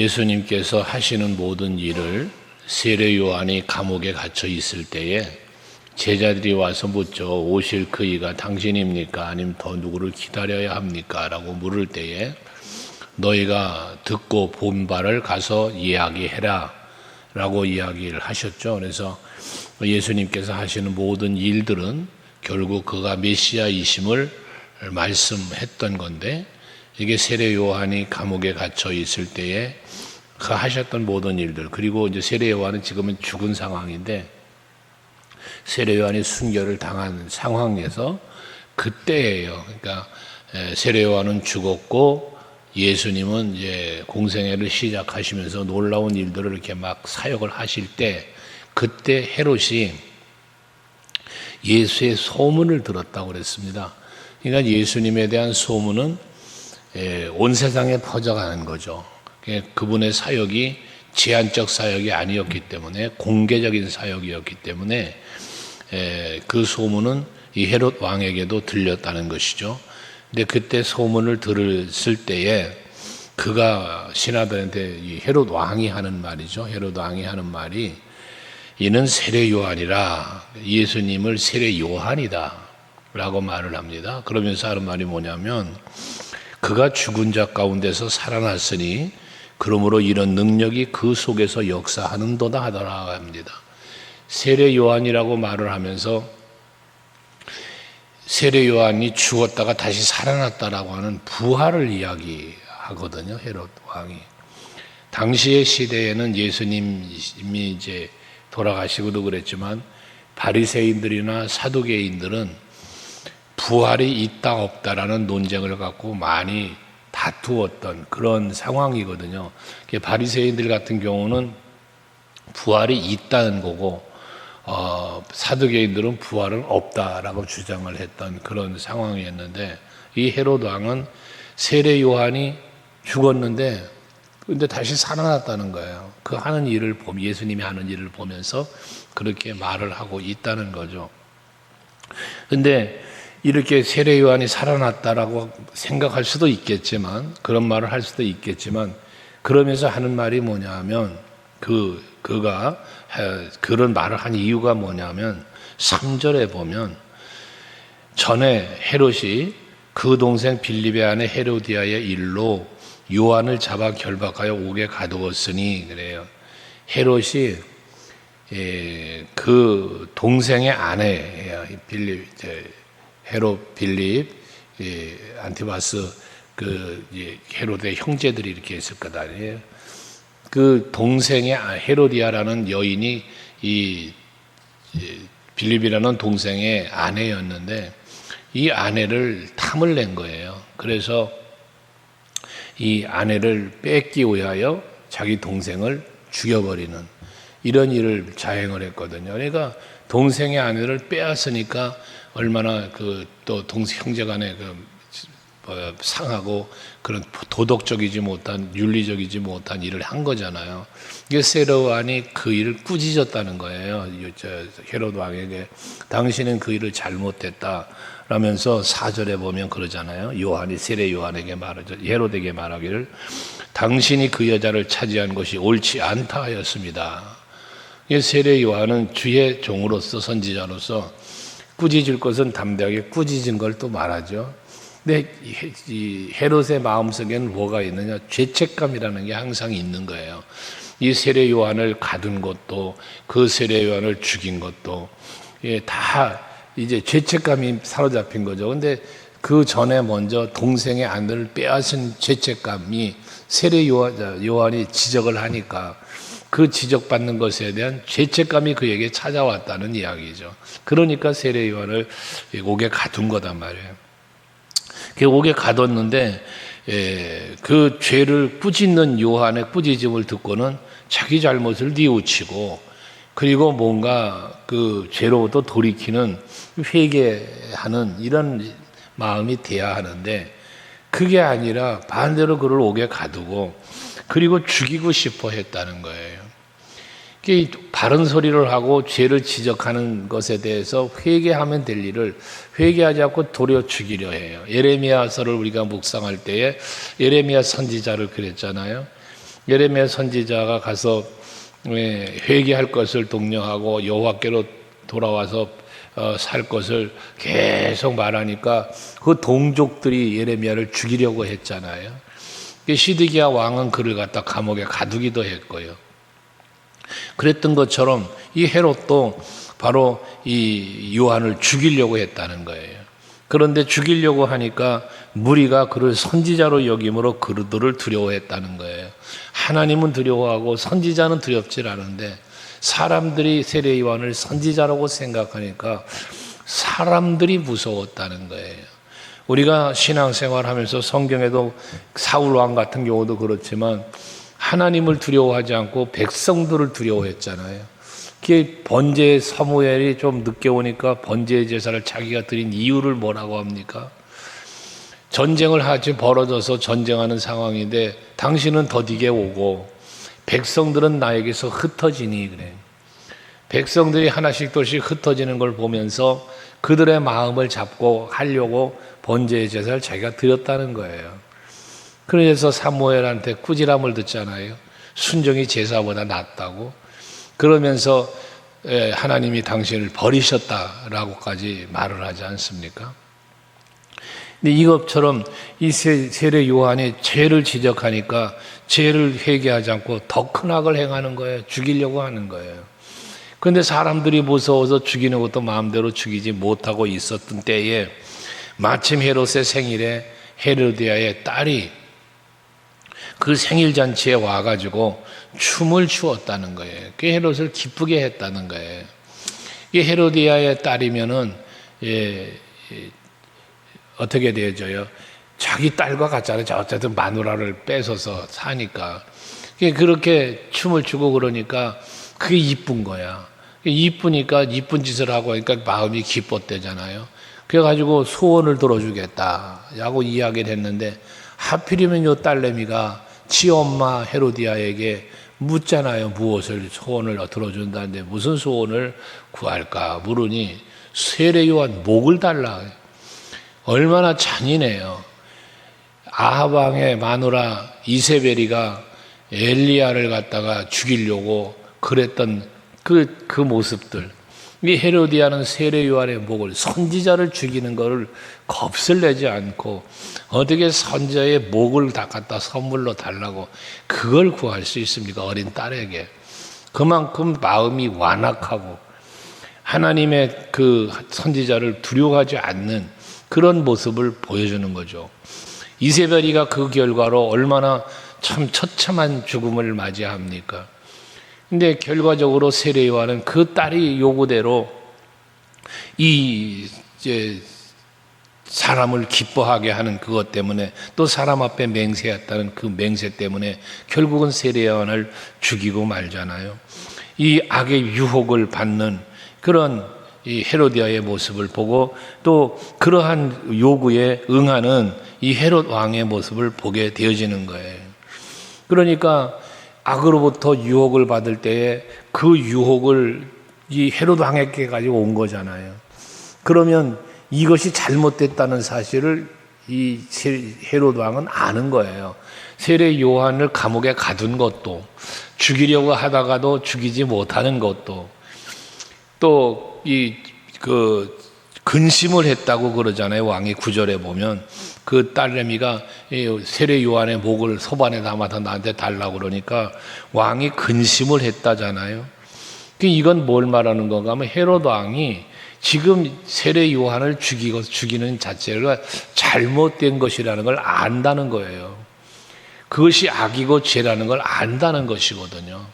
예수님께서 하시는 모든 일을 세례 요한이 감옥에 갇혀 있을 때에 제자들이 와서 묻죠. 오실 그 이가 당신입니까? 아니면 더 누구를 기다려야 합니까? 라고 물을 때에 너희가 듣고 본 바를 가서 이야기해라 라고 이야기를 하셨죠. 그래서 예수님께서 하시는 모든 일들은 결국 그가 메시아이심을 말씀했던 건데, 이게 세례 요한이 감옥에 갇혀 있을 때에 그 하셨던 모든 일들, 그리고 이제 세례 요한은 지금은 죽은 상황인데 세례 요한이 순교를 당한 상황에서 그때예요. 그러니까 세례 요한은 죽었고 예수님은 이제 공생애를 시작하시면서 놀라운 일들을 이렇게 막 사역을 하실 때, 그때 헤롯이 예수의 소문을 들었다고 그랬습니다. 그러니까 예수님에 대한 소문은 온 세상에 퍼져가는 거죠. 그분의 사역이 제한적 사역이 아니었기 때문에, 공개적인 사역이었기 때문에 그 소문은 이 헤롯 왕에게도 들렸다는 것이죠. 근데 그때 소문을 들었을 때에 그가 신하들한테 이 헤롯 왕이 하는 말이죠. 헤롯 왕이 하는 말이 이는 세례 요한이라, 예수님을 세례 요한이다 라고 말을 합니다. 그러면서 하는 말이 뭐냐면 그가 죽은 자 가운데서 살아났으니 그러므로 이런 능력이 그 속에서 역사하는도다 하더라 합니다. 세례 요한이라고 말을 하면서 세례 요한이 죽었다가 다시 살아났다라고 하는 부활을 이야기하거든요. 헤롯 왕이. 당시의 시대에는 예수님이 이제 돌아가시고도 그랬지만 바리새인들이나 사두개인들은 부활이 있다 없다라는 논쟁을 갖고 많이 다투었던 그런 상황이거든요. 바리새인들 같은 경우는 부활이 있다는 거고 사두개인들은 부활은 없다라고 주장을 했던 그런 상황이었는데, 이 헤롯 왕은 세례 요한이 죽었는데 근데 다시 살아났다는 거예요. 그 하는 일을 보면, 예수님이 하는 일을 보면서 그렇게 말을 하고 있다는 거죠. 근데 이렇게 세례 요한이 살아났다라고 생각할 수도 있겠지만, 그런 말을 할 수도 있겠지만, 그러면서 하는 말이 뭐냐면 그가 그런 말을 한 이유가 뭐냐면 3절에 보면 전에 헤롯이 그 동생 빌립의 아내 헤로디아의 일로 요한을 잡아 결박하여 옥에 가두었으니 그래요. 헤롯이 그 동생의 아내예요. 헤롯, 빌립, 안티바스, 그 헤롯의 형제들이 이렇게 있을 것 아니에요. 그 동생의 헤로디아라는 여인이 이 빌립이라는 동생의 아내였는데, 이 아내를 탐을 낸 거예요. 그래서 이 아내를 뺏기 위하여 자기 동생을 죽여버리는 이런 일을 자행을 했거든요. 그러니까 동생의 아내를 빼앗으니까 얼마나 또 동생 형제 간에 상하고 그런 도덕적이지 못한, 윤리적이지 못한 일을 한 거잖아요. 이게 세례 요한이 그 일을 꾸짖었다는 거예요. 헤롯 왕에게 당신은 그 일을 잘못했다 라면서 4절에 보면 그러잖아요. 요한이 세례 요한에게 말하죠. 헤롯에게 말하기를 당신이 그 여자를 차지한 것이 옳지 않다 하였습니다. 세례 요한은 주의 종으로서, 선지자로서 꾸짖을 것은 담대하게 꾸짖은 걸 또 말하죠. 근데 이 헤롯의 마음속에는 뭐가 있느냐? 죄책감이라는 게 항상 있는 거예요. 이 세례 요한을 가둔 것도, 그 세례 요한을 죽인 것도 다 이제 죄책감이 사로잡힌 거죠. 근데 그 전에 먼저 동생의 아내를 빼앗은 죄책감이 세례 요한이 지적을 하니까 그 지적받는 것에 대한 죄책감이 그에게 찾아왔다는 이야기죠. 그러니까 세례 요한을 옥에 가둔 거단 말이에요. 그 옥에 가뒀는데 그 죄를 꾸짖는 요한의 꾸짖음을 듣고는 자기 잘못을 뉘우치고, 그리고 뭔가 그 죄로부터 돌이키는, 회개하는 이런 마음이 돼야 하는데, 그게 아니라 반대로 그를 옥에 가두고 그리고 죽이고 싶어 했다는 거예요. 바른 소리를 하고 죄를 지적하는 것에 대해서 회개하면 될 일을 회개하지 않고 도리어 죽이려 해요. 예레미야서를 우리가 묵상할 때에 예레미야 선지자를 그랬잖아요. 예레미야 선지자가 가서 회개할 것을 독려하고 여호와께로 돌아와서 살 것을 계속 말하니까 그 동족들이 예레미야를 죽이려고 했잖아요. 시드기야 왕은 그를 갖다 감옥에 가두기도 했고요. 그랬던 것처럼 이 헤롯도 바로 이 요한을 죽이려고 했다는 거예요. 그런데 죽이려고 하니까 무리가 그를 선지자로 여김으로 그들을 두려워했다는 거예요. 하나님은 두려워하고 선지자는 두렵지 않은데 사람들이 세례 요한을 선지자라고 생각하니까 사람들이 무서웠다는 거예요. 우리가 신앙생활하면서 성경에도 사울 왕 같은 경우도 그렇지만 하나님을 두려워하지 않고 백성들을 두려워했잖아요. 그게 번제 사무엘이 좀 늦게 오니까 번제 제사를 자기가 드린 이유를 뭐라고 합니까? 전쟁을 하지 벌어져서 전쟁하는 상황인데 당신은 더디게 오고 백성들은 나에게서 흩어지니 그래. 백성들이 하나씩 둘씩 흩어지는 걸 보면서 그들의 마음을 잡고 하려고 번제 제사를 자기가 드렸다는 거예요. 그래서 사무엘한테 꾸지람을 듣잖아요. 순종이 제사보다 낫다고. 그러면서 하나님이 당신을 버리셨다라고까지 말을 하지 않습니까? 근데 이것처럼 이 세례 요한이 죄를 지적하니까 죄를 회개하지 않고 더 큰 악을 행하는 거예요. 죽이려고 하는 거예요. 그런데 사람들이 무서워서 죽이는 것도 마음대로 죽이지 못하고 있었던 때에 마침 헤롯의 생일에 헤로디아의 딸이 그 생일 잔치에 와가지고 춤을 추었다는 거예요. 그 헤롯을 기쁘게 했다는 거예요. 이 헤로디아의 딸이면은 어떻게 되어져요? 자기 딸과 같잖아요. 어쨌든 마누라를 뺏어서 사니까 그렇게 춤을 추고 그러니까 그게 이쁜 거야. 이쁘니까 이쁜 짓을 하고 하니까 마음이 기뻤대잖아요. 그래가지고 소원을 들어주겠다라고 이야기를 했는데 하필이면 요 딸내미가 지 엄마 헤로디아에게 묻잖아요. 무엇을 소원을 들어준다는데 무슨 소원을 구할까 물으니 세례 요한 목을 달라. 얼마나 잔인해요. 아합 왕의 마누라 이세벨이가 엘리야를 갖다가 죽이려고 그랬던 그 모습들. 이 헤로디아는 세례 요한의 목을 선지자를 죽이는 것을 겁을 내지 않고 어떻게 선지자의 목을 다 갖다 선물로 달라고 그걸 구할 수 있습니까? 어린 딸에게. 그만큼 마음이 완악하고 하나님의 그 선지자를 두려워하지 않는 그런 모습을 보여주는 거죠. 이세벨이가 그 결과로 얼마나 참 처참한 죽음을 맞이합니까? 근데 결과적으로 세례 요한은 그 딸이 요구대로 이제 사람을 기뻐하게 하는 그것 때문에 또 사람 앞에 맹세했다는 그 맹세 때문에 결국은 세례 요한을 죽이고 말잖아요. 이 악의 유혹을 받는 그런 이 헤로디아의 모습을 보고 또 그러한 요구에 응하는 이 헤롯 왕의 모습을 보게 되어지는 거예요. 그러니까 악으로부터 유혹을 받을 때에 그 유혹을 이 헤롯 왕에게 가지고 온 거잖아요. 그러면 이것이 잘못됐다는 사실을 이 헤롯 왕은 아는 거예요. 세례 요한을 감옥에 가둔 것도 죽이려고 하다가도 죽이지 못하는 것도 또 그 근심을 했다고 그러잖아요. 왕이 9절에 보면 그 딸내미가 세례 요한의 목을 소반에 담아서 나한테 달라고 그러니까 왕이 근심을 했다잖아요. 이건 뭘 말하는 건가 하면 헤롯 왕이 지금 세례 요한을 죽이는 자체가 잘못된 것이라는 걸 안다는 거예요. 그것이 악이고 죄라는 걸 안다는 것이거든요.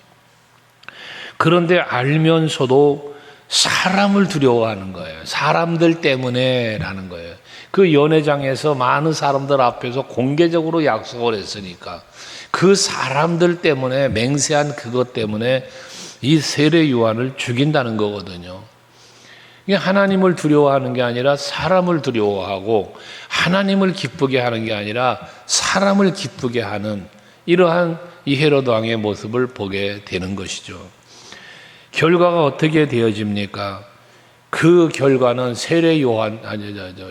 그런데 알면서도 사람을 두려워하는 거예요. 사람들 때문에라는 거예요. 그 연회장에서 많은 사람들 앞에서 공개적으로 약속을 했으니까 그 사람들 때문에 맹세한 그것 때문에 이 세례 요한을 죽인다는 거거든요. 이게 하나님을 두려워하는 게 아니라 사람을 두려워하고 하나님을 기쁘게 하는 게 아니라 사람을 기쁘게 하는 이러한 이 헤롯 왕의 모습을 보게 되는 것이죠. 결과가 어떻게 되어집니까? 그 결과는 세례 요한,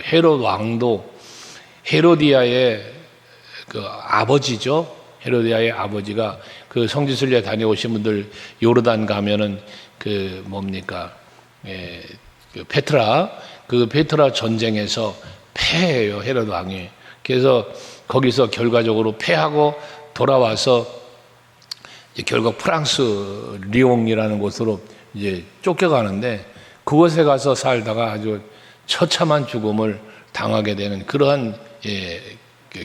헤롯 왕도 헤로디아의 그 아버지죠. 헤로디아의 아버지가 그 성지순례 다녀오신 분들 요르단 가면은 그 뭡니까? 그 페트라 전쟁에서 패해요, 헤로드 왕이. 그래서 거기서 결과적으로 패하고 돌아와서 이제 결국 프랑스 리옹이라는 곳으로 이제 쫓겨가는데 그곳에 가서 살다가 아주 처참한 죽음을 당하게 되는 그러한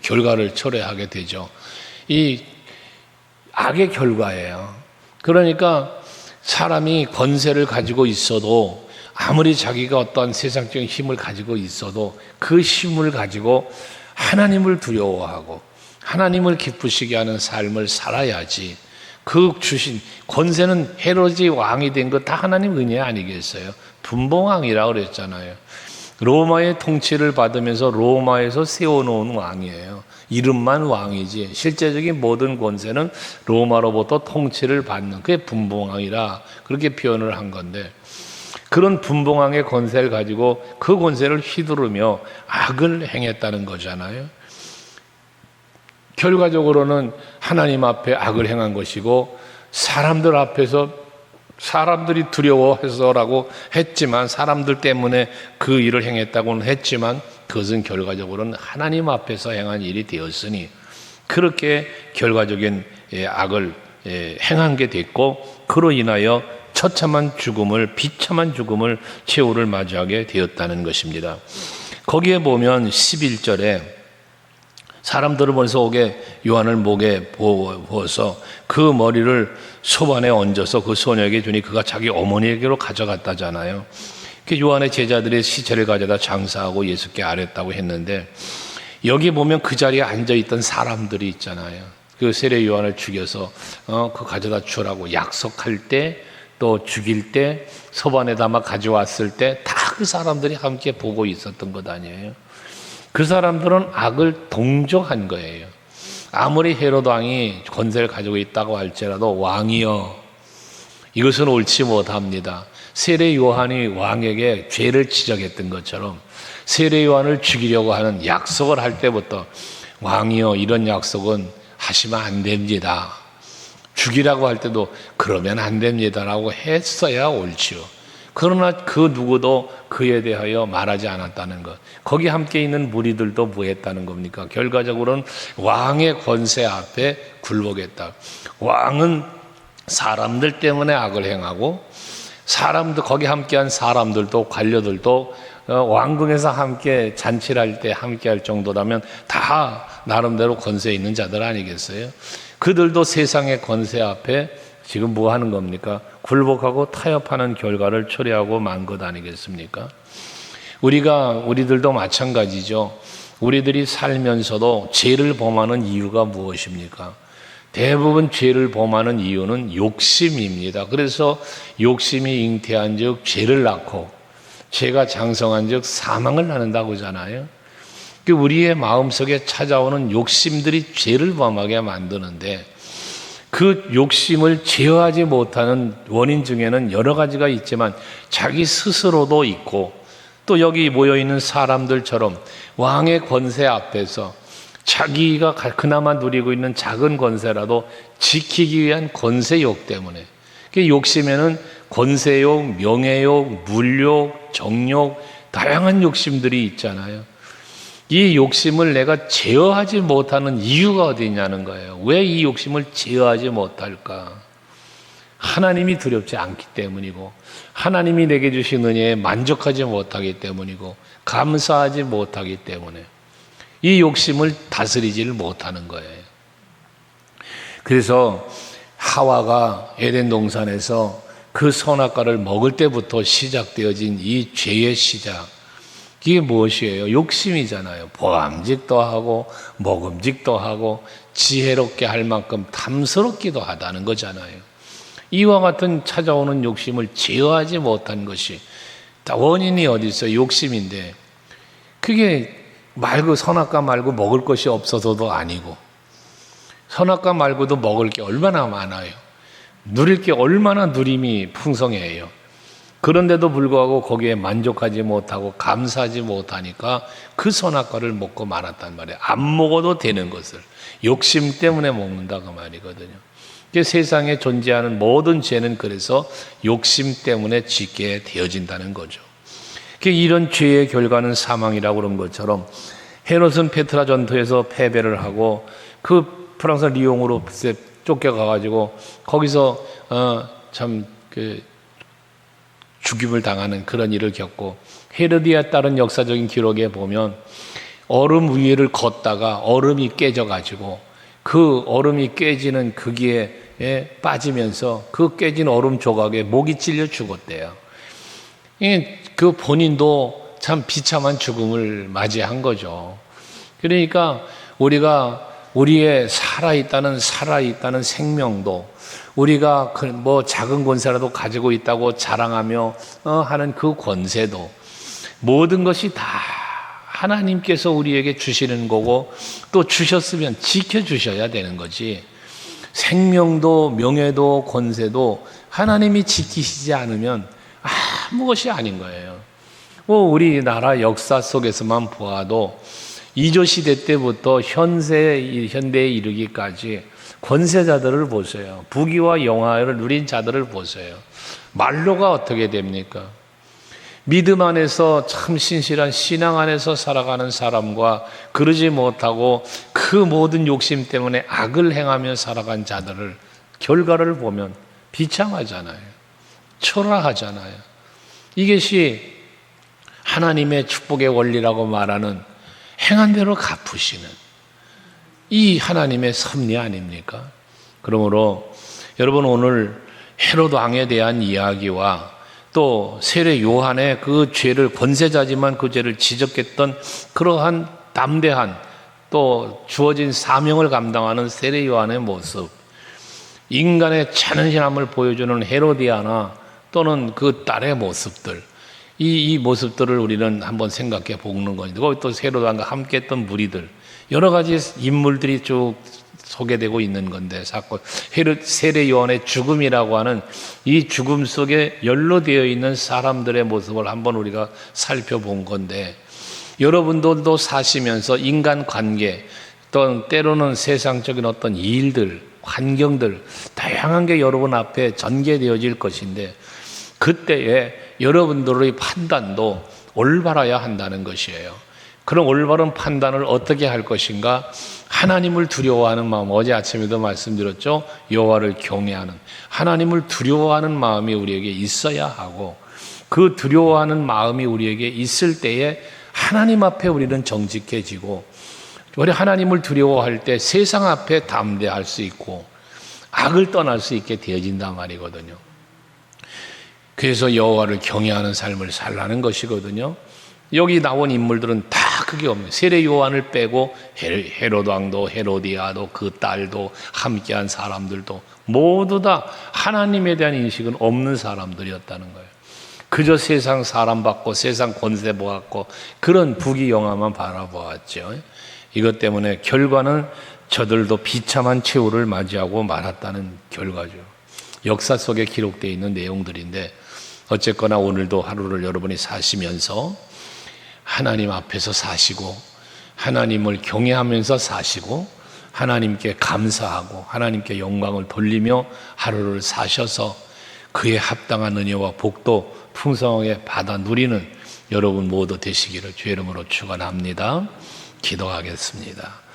결과를 초래하게 되죠. 이 악의 결과예요. 그러니까 사람이 권세를 가지고 있어도 아무리 자기가 어떤 세상적인 힘을 가지고 있어도 그 힘을 가지고 하나님을 두려워하고 하나님을 기쁘시게 하는 삶을 살아야지. 그 주신 권세는 헤로지 왕이 된 거 다 하나님 은혜 아니겠어요? 분봉왕이라고 그랬잖아요. 로마의 통치를 받으면서 로마에서 세워놓은 왕이에요. 이름만 왕이지 실제적인 모든 권세는 로마로부터 통치를 받는 그게 분봉왕이라 그렇게 표현을 한 건데, 그런 분봉왕의 권세를 가지고 그 권세를 휘두르며 악을 행했다는 거잖아요. 결과적으로는 하나님 앞에 악을 행한 것이고 사람들 앞에서 사람들이 두려워해서라고 했지만, 사람들 때문에 그 일을 행했다고는 했지만 그것은 결과적으로는 하나님 앞에서 행한 일이 되었으니 그렇게 결과적인 악을 행한 게 됐고, 그로 인하여 처참한 죽음을, 비참한 죽음을, 최후를 맞이하게 되었다는 것입니다. 거기에 보면 11절에 사람들을 보내서 오게 요한을 목에 부어서 그 머리를 소반에 얹어서 그 소녀에게 주니 그가 자기 어머니에게로 가져갔다잖아요. 요한의 제자들이 시체를 가져다 장사하고 예수께 아랬다고 했는데, 여기 보면 그 자리에 앉아있던 사람들이 있잖아요. 그 세례 요한을 죽여서 그 가져다 주라고 약속할 때, 또 죽일 때, 소반에 담아 가져왔을 때 다 그 사람들이 함께 보고 있었던 것 아니에요. 그 사람들은 악을 동정한 거예요. 아무리 헤로드 왕이 권세를 가지고 있다고 할지라도 왕이여, 이것은 옳지 못합니다. 세례 요한이 왕에게 죄를 지적했던 것처럼 세례 요한을 죽이려고 하는 약속을 할 때부터 왕이여, 이런 약속은 하시면 안 됩니다. 죽이라고 할 때도 그러면 안 됩니다라고 했어야 옳지요. 그러나 그 누구도 그에 대하여 말하지 않았다는 것. 거기 함께 있는 무리들도 뭐 했다는 겁니까? 결과적으로는 왕의 권세 앞에 굴복했다. 왕은 사람들 때문에 악을 행하고, 사람들, 거기 함께한 사람들도, 관료들도 왕궁에서 함께 잔치를 할 때 함께 할 정도라면 다 나름대로 권세 있는 자들 아니겠어요? 그들도 세상의 권세 앞에 지금 뭐 하는 겁니까? 굴복하고 타협하는 결과를 초래하고 만 것 아니겠습니까? 우리들도 마찬가지죠. 우리들이 살면서도 죄를 범하는 이유가 무엇입니까? 대부분 죄를 범하는 이유는 욕심입니다. 그래서 욕심이 잉태한 즉 죄를 낳고, 죄가 장성한 즉 사망을 낳는다고 하잖아요. 우리의 마음속에 찾아오는 욕심들이 죄를 범하게 만드는데, 그 욕심을 제어하지 못하는 원인 중에는 여러 가지가 있지만 자기 스스로도 있고, 또 여기 모여있는 사람들처럼 왕의 권세 앞에서 자기가 그나마 누리고 있는 작은 권세라도 지키기 위한 권세욕 때문에, 그 욕심에는 권세욕, 명예욕, 물욕, 정욕, 다양한 욕심들이 있잖아요. 이 욕심을 내가 제어하지 못하는 이유가 어디 있냐는 거예요. 왜 이 욕심을 제어하지 못할까? 하나님이 두렵지 않기 때문이고, 하나님이 내게 주신 은혜에 만족하지 못하기 때문이고, 감사하지 못하기 때문에 이 욕심을 다스리지를 못하는 거예요. 그래서 하와가 에덴 동산에서 그 선악과를 먹을 때부터 시작되어진 이 죄의 시작, 이게 무엇이에요? 욕심이잖아요. 보암직도 하고 먹음직도 하고 지혜롭게 할 만큼 탐스럽기도 하다는 거잖아요. 이와 같은 찾아오는 욕심을 제어하지 못한 것이 원인이 어디 있어요? 욕심인데, 그게 말고 선악과 말고 먹을 것이 없어서도 아니고, 선악과 말고도 먹을 게 얼마나 많아요. 누릴 게 얼마나 누림이 풍성해요. 그런데도 불구하고 거기에 만족하지 못하고 감사하지 못하니까 그 선악과를 먹고 말았단 말이에요. 안 먹어도 되는 것을. 욕심 때문에 먹는다 그 말이거든요. 세상에 존재하는 모든 죄는 그래서 욕심 때문에 짓게 되어진다는 거죠. 이런 죄의 결과는 사망이라고 그런 것처럼 헤롯은 페트라 전투에서 패배를 하고 그 프랑스 리옹으로 쫓겨가가지고 거기서 죽임을 당하는 그런 일을 겪고, 헤로디아에 따른 역사적인 기록에 보면 얼음 위를 걷다가 얼음이 깨져가지고 그 얼음이 깨지는 거기에 빠지면서 그 깨진 얼음 조각에 목이 찔려 죽었대요. 그 본인도 참 비참한 죽음을 맞이한 거죠. 그러니까 우리가 우리의 살아있다는 생명도, 우리가 뭐 작은 권세라도 가지고 있다고 자랑하며 하는 그 권세도, 모든 것이 다 하나님께서 우리에게 주시는 거고, 또 주셨으면 지켜주셔야 되는 거지. 생명도 명예도 권세도 하나님이 지키시지 않으면 아무것이 아닌 거예요. 우리나라 역사 속에서만 보아도 이조시대 때부터 현대에 이르기까지 권세자들을 보세요. 부귀와 영화를 누린 자들을 보세요. 말로가 어떻게 됩니까? 믿음 안에서 참 신실한 신앙 안에서 살아가는 사람과 그러지 못하고 그 모든 욕심 때문에 악을 행하며 살아간 자들을 결과를 보면 비참하잖아요. 초라하잖아요. 이것이 하나님의 축복의 원리라고 말하는 행한 대로 갚으시는 이 하나님의 섭리 아닙니까? 그러므로 여러분, 오늘 헤롯 왕에 대한 이야기와 또 세례 요한의 그 죄를, 권세자지만 그 죄를 지적했던 그러한 담대한 또 주어진 사명을 감당하는 세례 요한의 모습, 인간의 찬은신함을 보여주는 헤로디아나 또는 그 딸의 모습들, 이 모습들을 우리는 한번 생각해 보는 거죠. 또 헤롯 왕과 함께 했던 무리들, 여러 가지 인물들이 쭉 소개되고 있는 건데, 세례 요한의 죽음이라고 하는 이 죽음 속에 연루되어 있는 사람들의 모습을 한번 우리가 살펴본 건데, 여러분들도 사시면서 인간관계, 또 때로는 세상적인 어떤 일들, 환경들, 다양한 게 여러분 앞에 전개되어질 것인데, 그때에 여러분들의 판단도 올바라야 한다는 것이에요. 그런 올바른 판단을 어떻게 할 것인가? 하나님을 두려워하는 마음, 어제 아침에도 말씀드렸죠. 여호와를 경외하는, 하나님을 두려워하는 마음이 우리에게 있어야 하고, 그 두려워하는 마음이 우리에게 있을 때에 하나님 앞에 우리는 정직해지고, 우리 하나님을 두려워할 때 세상 앞에 담대할 수 있고 악을 떠날 수 있게 되어진단 말이거든요. 그래서 여호와를 경외하는 삶을 살라는 것이거든요. 여기 나온 인물들은 다 그게 없네요. 세례 요한을 빼고 헤롯 왕도, 헤로디아도, 그 딸도, 함께한 사람들도 모두 다 하나님에 대한 인식은 없는 사람들이었다는 거예요. 그저 세상 사람 받고 세상 권세 보았고 그런 부귀영화만 바라보았죠. 이것 때문에 결과는 저들도 비참한 최후를 맞이하고 말았다는 결과죠. 역사 속에 기록되어 있는 내용들인데, 어쨌거나 오늘도 하루를 여러분이 사시면서 하나님 앞에서 사시고, 하나님을 경외하면서 사시고, 하나님께 감사하고 하나님께 영광을 돌리며 하루를 사셔서 그에 합당한 은혜와 복도 풍성하게 받아 누리는 여러분 모두 되시기를 주의 이름으로 축원합니다. 기도하겠습니다.